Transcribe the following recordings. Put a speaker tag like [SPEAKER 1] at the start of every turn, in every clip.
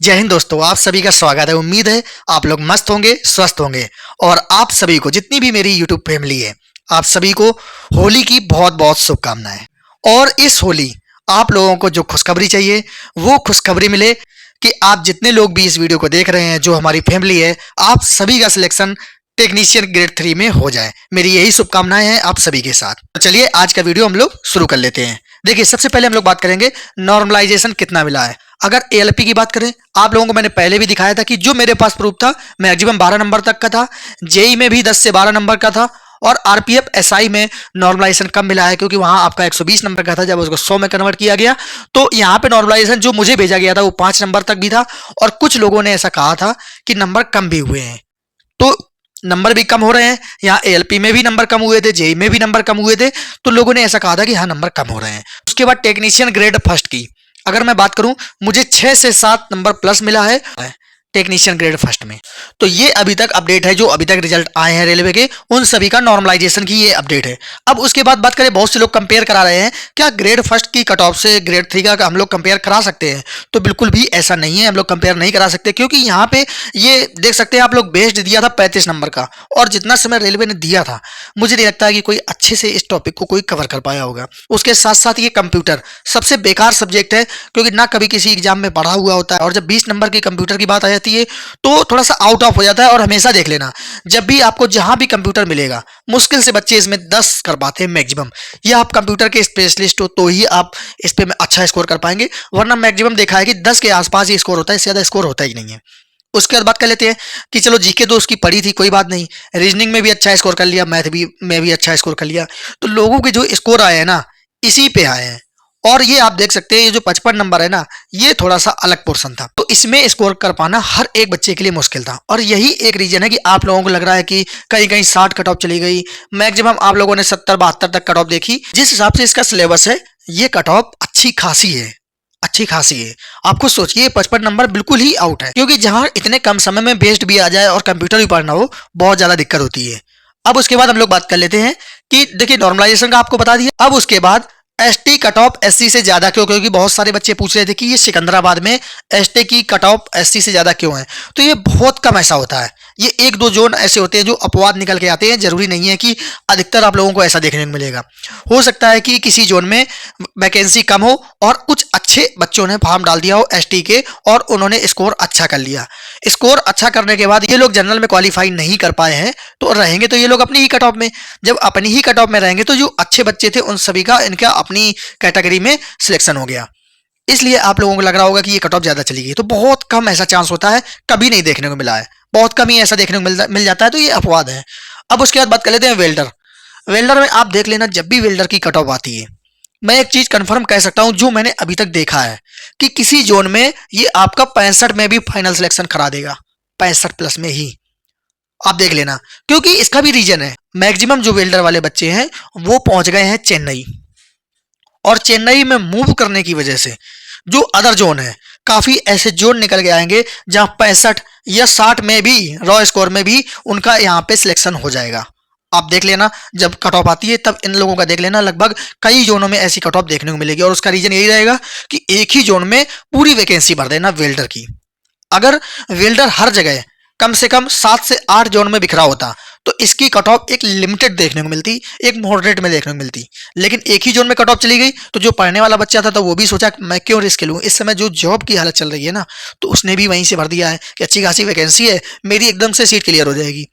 [SPEAKER 1] जय हिंद दोस्तों, आप सभी का स्वागत है। उम्मीद है आप लोग मस्त होंगे, स्वस्थ होंगे। और आप सभी को, जितनी भी मेरी यूट्यूब फैमिली है, आप सभी को होली की बहुत बहुत शुभकामनाएं। और इस होली आप लोगों को जो खुशखबरी चाहिए वो खुशखबरी मिले कि आप जितने लोग भी इस वीडियो को देख रहे हैं, जो हमारी फैमिली है, आप सभी का सिलेक्शन टेक्नीशियन ग्रेड 3 में हो जाए। मेरी यही शुभकामनाएं हैं आप सभी के साथ। तो चलिए आज का वीडियो हम लोग शुरू कर लेते हैं। देखिए, सबसे पहले हम लोग बात करेंगे नॉर्मलाइजेशन कितना मिला है। अगर एएलपी की बात करें, आप लोगों को मैंने पहले भी दिखाया था कि जो मेरे पास प्रूफ था मैक्सिमम 12 नंबर तक का था, जेई में भी 10 से 12 नंबर का था, और आरपीएफ एसआई में नॉर्मलाइजेशन कम मिला है क्योंकि वहां आपका 120 नंबर का था। जब उसको 100 में कन्वर्ट किया गया तो यहाँ पे नॉर्मलाइजेशन जो मुझे भेजा गया था वो 5 नंबर तक भी था। और कुछ लोगों ने ऐसा कहा था कि नंबर कम भी हुए हैं, तो नंबर भी कम हो रहे हैं। यहाँ एएलपी में भी नंबर कम हुए थे, जेई में भी नंबर कम हुए थे, तो लोगों ने ऐसा कहा था कि हाँ नंबर कम हो रहे हैं। उसके बाद टेक्नीशियन ग्रेड फर्स्ट की अगर मैं बात करूं, मुझे 6 से 7 नंबर प्लस मिला है टेक्नीशियन ग्रेड फर्स्ट में। तो ये अभी तक अपडेट है, जो अभी तक रिजल्ट आए हैं रेलवे के, उन सभी का नॉर्मलाइजेशन की ये अपडेट है। अब उसके बाद बात करें, बहुत से लोग कंपेयर करा रहे हैं क्या ग्रेड फर्स्ट की कट ऑफ से ग्रेड 3 का हम लोग कंपेयर करा सकते हैं। तो बिल्कुल भी ऐसा नहीं है, हम लोग कंपेयर नहीं करा सकते, क्योंकि यहाँ पे ये देख सकते हैं आप लोग, बेस्ड दिया था 35 नंबर का, और जितना समय रेलवे ने दिया था मुझे नहीं लगता है कि कोई अच्छे से इस टॉपिक को कोई कवर कर पाया होगा। उसके साथ साथ ये कंप्यूटर सबसे बेकार सब्जेक्ट है, क्योंकि ना कभी किसी एग्जाम में पढ़ा हुआ होता है, और जब 20 नंबर की कंप्यूटर की बात आ जाती है तो थोड़ा सा आउट ऑफ हो जाता है। और हमेशा देख लेना, जब भी आपको जहां भी कंप्यूटर मिलेगा, मुश्किल से बच्चे इसमें 10 कर पाते हैं मैक्सिमम। या आप कंप्यूटर के स्पेशलिस्ट हो तो ही आप इस पे अच्छा स्कोर कर पाएंगे, वरना मैक्सिमम देखा है कि 10 के आसपास ही स्कोर होता है, इससे ज्यादा स्कोर होता ही नहीं है। उसके बाद बात कर लेते हैं कि चलो जीके तो उसकी पढ़ी थी, कोई बात नहीं, रीजनिंग में भी अच्छा स्कोर कर लिया, मैथ भी में भी अच्छा स्कोर कर लिया, तो लोगों के जो स्कोर आए हैं ना, इसी पे आए हैं। और ये आप देख सकते हैं, ये जो 55 नंबर है ना, ये थोड़ा सा अलग पोर्शन था, तो इसमें स्कोर कर पाना हर एक बच्चे के लिए मुश्किल था। और यही एक रीजन है कि आप लोगों को लग रहा है कि कहीं कहीं 60 कट ऑफ चली गई, मैक्सिमम आप लोगों ने 70-72 तक कट ऑफ देखी। जिस हिसाब से इसका सिलेबस है, ये कट ऑफ अच्छी खासी है, अच्छी खासी है। आप खुद सोचिए, 55 नंबर बिल्कुल ही आउट है, क्योंकि जहां इतने कम समय में बेस्ड भी आ जाए और कंप्यूटर भी पढ़ना हो, बहुत ज्यादा दिक्कत होती है। अब उसके बाद हम लोग बात कर लेते हैं कि देखिए, नॉर्मलाइजेशन का आपको बता दिया। अब उसके बाद एसटी कट ऑफ एससी से ज्यादा क्यों, क्योंकि बहुत सारे बच्चे पूछ रहे थे कि ये सिकंदराबाद में एसटी की कट ऑफ एससी से ज्यादा क्यों है। तो ये बहुत कम ऐसा होता है, ये 1-2 जोन ऐसे होते हैं जो अपवाद निकल के आते हैं। जरूरी नहीं है कि अधिकतर आप लोगों को ऐसा देखने को मिलेगा। हो सकता है कि किसी जोन में वैकेंसी कम हो और कुछ अच्छे बच्चों ने फॉर्म डाल दिया हो एसटी के, और उन्होंने स्कोर अच्छा कर लिया। स्कोर अच्छा करने के बाद ये लोग जनरल में क्वालिफाई नहीं कर पाए हैं, तो रहेंगे तो ये लोग अपनी ही कट ऑफ में। जब अपनी ही कट ऑफ में रहेंगे तो जो अच्छे बच्चे थे उन सभी का इनका अपनी कैटेगरी में सिलेक्शन हो गया। इसलिए आप लोगों को लग रहा होगा कि ये कट ऑफ ज्यादा चली गई, तो बहुत कम ऐसा चांस होता है, कभी नहीं देखने को मिला है, बहुत कम ही ऐसा देखने को मिल जाता है, तो ये अपवाद है। अब उसके बाद बात कर लेते हैं वेल्डर। वेल्डर में आप देख लेना, जब भी वेल्डर की कट ऑफ आती है, मैं एक चीज कंफर्म कह सकता हूं जो मैंने अभी तक देखा है, कि किसी जोन में ये आपका 65 में भी फाइनल सिलेक्शन करा देगा, 65 प्लस में ही। आप देख लेना, क्योंकि इसका भी रीजन है, मैक्सिमम जो वेल्डर वाले बच्चे हैं वो पहुंच गए हैं चेन्नई, और चेन्नई में मूव करने की वजह से जो अदर जोन है, काफी ऐसे जोन निकल के आएंगे जहां 65 या 60 में भी, रॉ स्कोर में भी उनका यहाँ पे सिलेक्शन हो जाएगा। आप देख लेना, जब कट ऑफ आती है तब इन लोगों का देख लेना, लगभग कई जोनों में ऐसी कट ऑफ देखने को मिलेगी। और उसका रीजन यही रहेगा कि एक ही जोन में पूरी वैकेंसी भर देना वेल्डर की। अगर वेल्डर हर जगह कम से कम 7 से 8 जोन में बिखरा होता तो इसकी कट ऑफ एक लिमिटेड देखने को मिलती, एक मॉडरेट में देखने को मिलती। लेकिन एक ही जोन में कट ऑफ चली गई तो जो पढ़ने वाला बच्चा था तो वो भी सोचा मैं क्यों रिस्क लूं। इस समय जो जॉब की हालत चल रही है ना, तो उसने भी वहीं से भर दिया है कि अच्छी खासी वैकेंसी है, मेरी एकदम से सीट क्लियर हो जाएगी।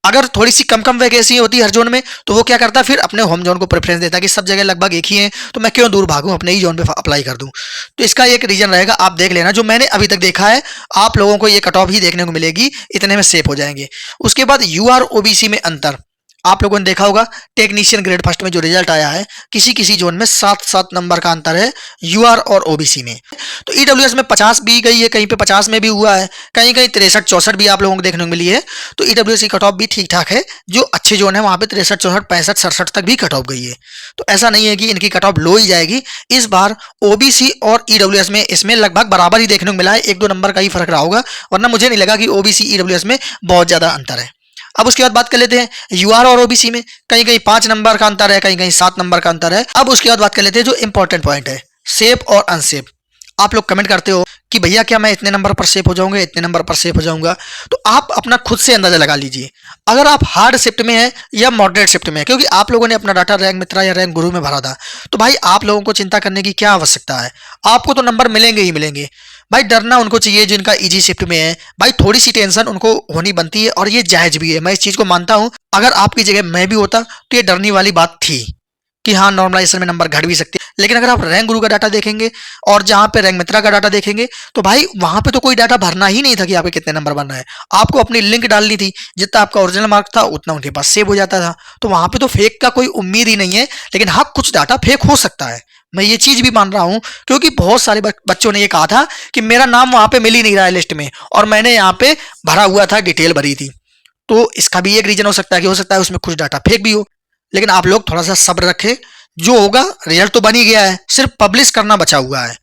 [SPEAKER 1] अगर थोड़ी सी कम वैकेंसी होती हर जोन में, तो वो क्या करता, फिर अपने होम जोन को प्रेफरेंस देता कि सब जगह लगभग एक ही है, तो मैं क्यों दूर भागूं, अपने ही जोन पे अप्लाई कर दूं। तो इसका एक रीजन रहेगा, आप देख लेना, जो मैंने अभी तक देखा है आप लोगों को ये कट ऑफ ही देखने को मिलेगी, इतने में सेफ हो जाएंगे। उसके बाद यूआर ओबीसी में अंतर आप लोगों ने देखा होगा, टेक्नीशियन ग्रेड फर्स्ट में जो रिजल्ट आया है, किसी किसी जोन में 7-7 नंबर का अंतर है यूआर और ओबीसी में। तो ईडब्ल्यूएस में 50 भी गई है, कहीं पे 50 में भी हुआ है, कहीं कहीं 63-64 भी आप लोगों को देखने को मिली है। तो ईडब्ल्यूएस की कट ऑफ भी ठीक ठाक है, जो अच्छे जोन है वहां पे 63-64 65-67 तक भी कट ऑफ गई है। तो ऐसा नहीं है कि इनकी कट ऑफ लो ही जाएगी। इस बार ओबीसी और ईडब्ल्यूएस में इसमें लगभग बराबर ही देखने को मिला है, 1-2 नंबर का ही फर्क रहा होगा, वरना मुझे नहीं लगा कि ओबीसी ईडब्ल्यूएस में बहुत ज्यादा अंतर है। अब उसके बाद बात कर लेते हैं यूआर और ओबीसी में, कहीं कहीं 5 नंबर का अंतर है, कहीं कहीं 7 नंबर का अंतर है। अब उसके बाद बात कर लेते हैं जो इंपॉर्टेंट पॉइंट है, सेफ और अनसेफ। आप लोग कमेंट करते हो कि भैया क्या मैं इतने नंबर पर सेफ हो जाऊंगा, इतने नंबर पर सेफ हो जाऊंगा। तो आप अपना खुद से अंदाजा लगा लीजिए, अगर आप हार्ड शिफ्ट में है या मॉडरेट शिफ्ट में है, क्योंकि आप लोगों ने अपना डाटा रैंक मित्रा या रैंक गुरु में भरा था, तो भाई आप लोगों को चिंता करने की क्या आवश्यकता है। आपको तो नंबर मिलेंगे ही मिलेंगे। भाई डरना उनको चाहिए जिनका इजी शिफ्ट में है। भाई थोड़ी सी टेंशन उनको होनी बनती है और ये जायज भी है, मैं इस चीज को मानता हूं। अगर आपकी जगह मैं भी होता तो ये डरने वाली बात थी कि हाँ नॉर्मलाइजेशन में नंबर घट भी सकते हैं। लेकिन अगर आप रैंक गुरु का डाटा देखेंगे और जहां पे रैंक मित्रा का डाटा देखेंगे, तो भाई वहां पे तो कोई डाटा भरना ही नहीं था कि आपके कितने नंबर बन रहे हैं। आपको अपनी लिंक डालनी थी, जितना आपका ओरिजिनल मार्क था उतना उनके पास सेव हो जाता था। तो वहां पे तो फेक का कोई उम्मीद ही नहीं है। लेकिन हाँ कुछ डाटा फेक हो सकता है, मैं ये चीज भी मान रहा हूं, क्योंकि बहुत सारे बच्चों ने ये कहा था कि मेरा नाम वहां पे मिल ही नहीं रहा है लिस्ट में, और मैंने यहाँ पे भरा हुआ था, डिटेल भरी थी। तो इसका भी एक रीजन हो सकता है कि हो सकता है उसमें कुछ डाटा फेक भी हो। लेकिन आप लोग थोड़ा सा सब्र रखें, जो होगा रिजल्ट तो बन ही गया है, सिर्फ पब्लिश करना बचा हुआ है।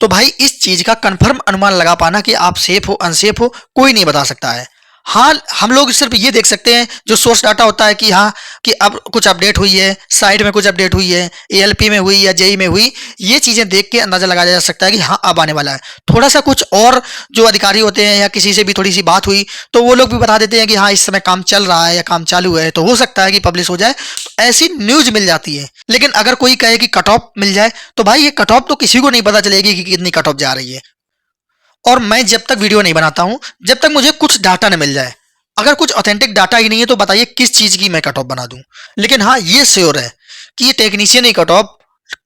[SPEAKER 1] तो भाई इस चीज का कंफर्म अनुमान लगा पाना कि आप सेफ हो अनसेफ हो कोई नहीं बता सकता है। हाँ हम लोग सिर्फ ये देख सकते हैं जो सोर्स डाटा होता है कि हाँ कि अब कुछ अपडेट हुई है, साइट में कुछ अपडेट हुई है, एएलपी में हुई या जेई में हुई, ये चीजें देख के अंदाजा लगाया जा सकता है कि हाँ अब आने वाला है। थोड़ा सा कुछ और जो अधिकारी होते हैं या किसी से भी थोड़ी सी बात हुई तो वो लोग भी बता देते हैं कि हाँ इस समय काम चल रहा है या काम चालू है, तो हो सकता है कि पब्लिश हो जाए। ऐसी न्यूज मिल जाती है। लेकिन अगर कोई कहे कि कट ऑफ मिल जाए, तो भाई ये कट ऑफ तो किसी को नहीं पता चलेगी कि कितनी कट ऑफ जा रही है। और मैं जब तक वीडियो नहीं बनाता हूं, जब तक मुझे कुछ डाटा न मिल जाए, अगर कुछ ऑथेंटिक डाटा ही नहीं है तो बताइए किस चीज की मैं कट ऑफ बना दूं। लेकिन हाँ ये श्योर है कि ये टेक्नीशियन की कट ऑफ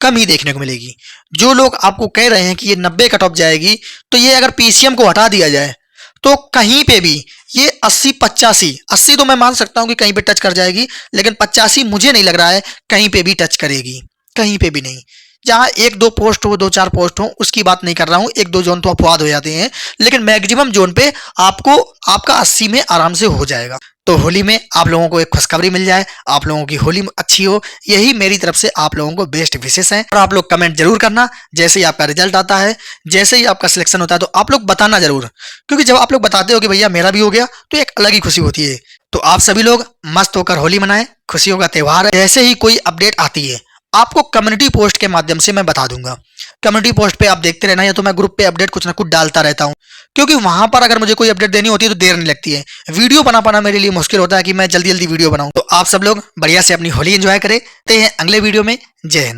[SPEAKER 1] कम ही देखने को मिलेगी। जो लोग आपको कह रहे हैं कि ये 90 कट ऑफ जाएगी, तो ये अगर पीसीएम को हटा दिया जाए तो कहीं पे भी ये 80 85, 80 तो मैं मान सकता हूं कि कहीं पे टच कर जाएगी, लेकिन 85 मुझे नहीं लग रहा है कहीं पे भी टच करेगी, कहीं पे भी नहीं। जहां एक दो पोस्ट हो, दो चार पोस्ट हो, उसकी बात नहीं कर रहा हूं, एक दो जोन तो अपवाद हो जाते हैं, लेकिन मैक्सिमम जोन पे आपको आपका 80 में आराम से हो जाएगा। तो होली में आप लोगों को एक खुशखबरी मिल जाए, आप लोगों की होली अच्छी हो, यही मेरी तरफ से आप लोगों को बेस्ट विशेष है। और आप लोग कमेंट जरूर करना जैसे ही आपका रिजल्ट आता है, जैसे ही आपका सिलेक्शन होता है, तो आप लोग बताना जरूर, क्योंकि जब आप लोग बताते हो कि भैया मेरा भी हो गया, तो एक अलग ही खुशी होती है। तो आप सभी लोग मस्त होकर होली मनाएं, खुशियों का त्यौहार है। जैसे ही कोई अपडेट आती है आपको कम्युनिटी पोस्ट के माध्यम से मैं बता दूंगा। कम्युनिटी पोस्ट पे आप देखते रहना, या तो मैं ग्रुप पे अपडेट कुछ ना कुछ डालता रहता हूं, क्योंकि वहां पर अगर मुझे कोई अपडेट देनी होती है तो देर नहीं लगती है। वीडियो बना पाना मेरे लिए मुश्किल होता है कि मैं जल्दी जल्दी वीडियो बनाऊं। तो आप सब लोग बढ़िया से अपनी होली एंजॉय करें। ते हैं अगले वीडियो में। जय हिंद।